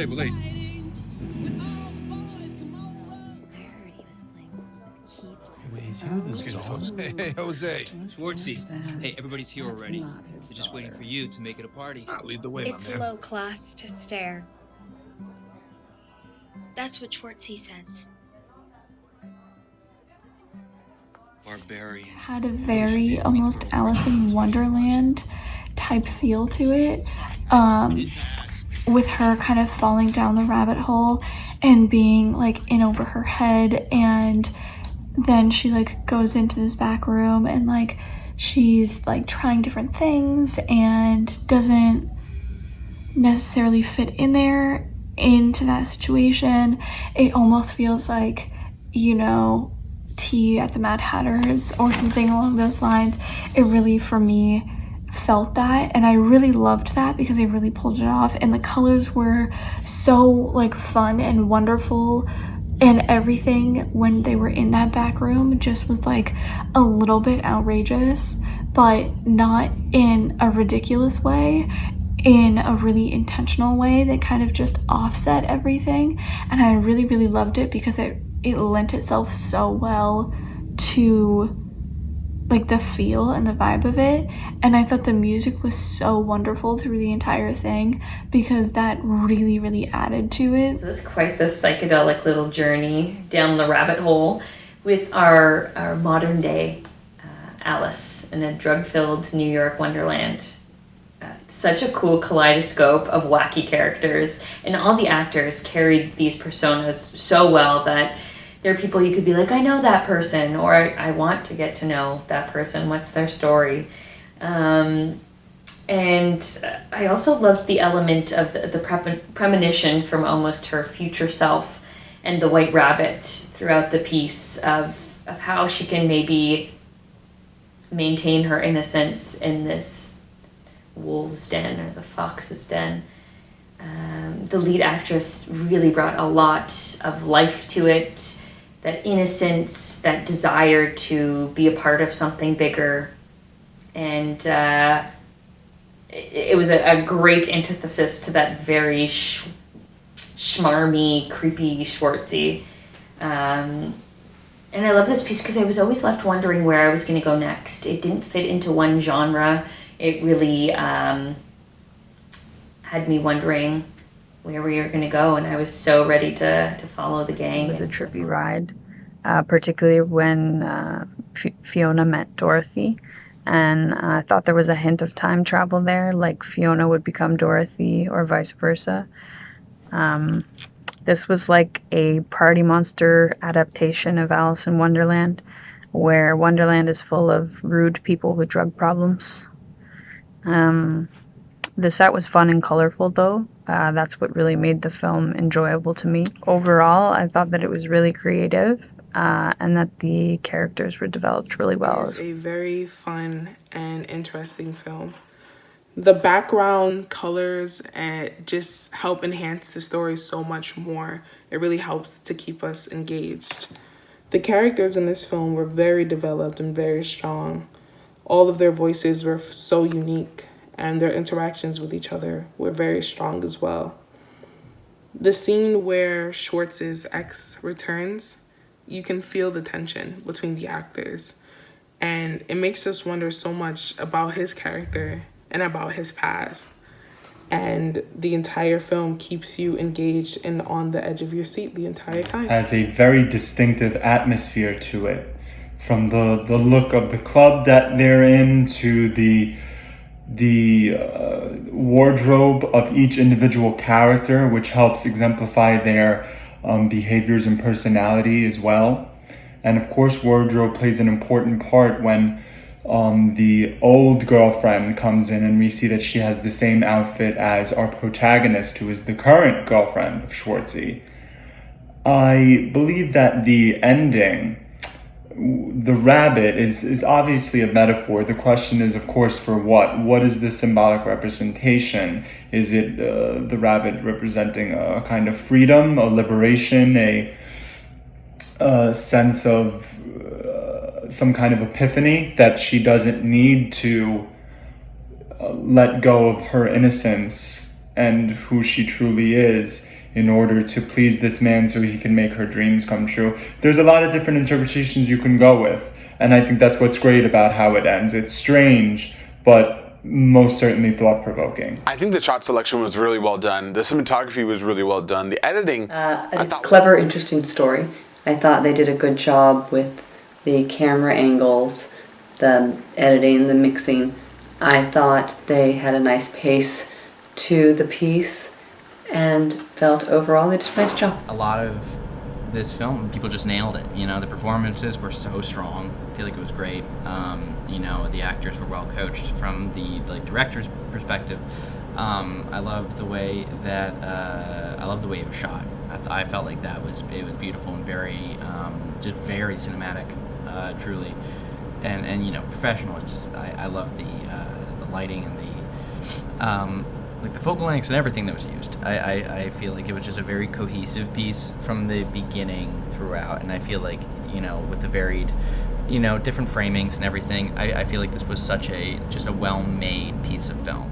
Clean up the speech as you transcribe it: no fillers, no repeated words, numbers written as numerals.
table 8. I heard he was playing with key glasses. Excuse me, folks. Hey, Jose. Schwartzey. Hey, everybody's here already. They're just waiting for you to make it a party. Lead the way, my It's man. low class to stare. That's what Schwartzey says. Barbarian. Had a very almost Alice in Wonderland type feel to it, with her kind of falling down the rabbit hole and being like in over her head, and then she like goes into this back room and like she's like trying different things and doesn't necessarily fit in there into that situation. It almost feels like, you know, tea at the Mad Hatter's or something along those lines. It really, for me, felt that, and I really loved that because they really pulled it off, and the colors were so like fun and wonderful, and everything when they were in that back room just was like a little bit outrageous, but not in a ridiculous way, in a really intentional way that kind of just offset everything. And I really, really loved it because it lent itself so well to like the feel and the vibe of it. And I thought the music was so wonderful through the entire thing because that really, really added to it. So it's quite the psychedelic little journey down the rabbit hole with our modern day Alice in a drug-filled New York wonderland. Such a cool kaleidoscope of wacky characters, and all the actors carried these personas so well that there are people you could be like, I know that person, or I want to get to know that person. What's their story? And I also loved the element of the premonition from almost her future self and the White Rabbit throughout the piece of how she can maybe maintain her innocence in this wolf's den or the fox's den. The lead actress really brought a lot of life to it, that innocence, that desire to be a part of something bigger. And it was a great antithesis to that very schmarmy, creepy Schwartzey. And I love this piece because I was always left wondering where I was going to go next. It didn't fit into one genre. It really had me wondering where we were going to go, and I was so ready to follow the gang. It was a trippy ride, particularly when Fiona met Dorothy, and I thought there was a hint of time travel there, like Fiona would become Dorothy or vice versa. This was like a party monster adaptation of Alice in Wonderland, where Wonderland is full of rude people with drug problems. The set was fun and colorful, though. That's what really made the film enjoyable to me. Overall, I thought that it was really creative, and that the characters were developed really well. It's a very fun and interesting film. The background colors just help enhance the story so much more. It really helps to keep us engaged. The characters in this film were very developed and very strong. All of their voices were so unique, and their interactions with each other were very strong as well. The scene where Schwartz's ex returns, you can feel the tension between the actors, and it makes us wonder so much about his character and about his past. And the entire film keeps you engaged and on the edge of your seat the entire time. Has a very distinctive atmosphere to it. From the look of the club that they're in to the wardrobe of each individual character, which helps exemplify their behaviors and personality as well. And of course, wardrobe plays an important part when the old girlfriend comes in and we see that she has the same outfit as our protagonist, who is the current girlfriend of Schwartzey. I believe that the ending, the rabbit, is obviously a metaphor. The question is, of course, for what? What is the symbolic representation? Is it the rabbit representing a kind of freedom, a liberation, a sense of some kind of epiphany that she doesn't need to let go of her innocence and who she truly is in order to please this man so he can make her dreams come true. There's a lot of different interpretations you can go with, and I think that's what's great about how it ends. It's strange, but most certainly thought-provoking. I think the shot selection was really well done. The cinematography was really well done. The editing, a clever, interesting story. I thought they did a good job with the camera angles, the editing, the mixing. I thought they had a nice pace to the piece and felt overall they did a nice job. A lot of this film, people just nailed it. You know, the performances were so strong. I feel like it was great. You know, the actors were well coached from the director's perspective. I love the way that it was shot. I felt like it was beautiful and very just very cinematic, truly, and you know, professional. It's just I love the lighting and the focal lengths and everything that was used. I feel like it was just a very cohesive piece from the beginning throughout, and I feel like, you know, with the varied, you know, different framings and everything, I feel like this was just a well-made piece of film.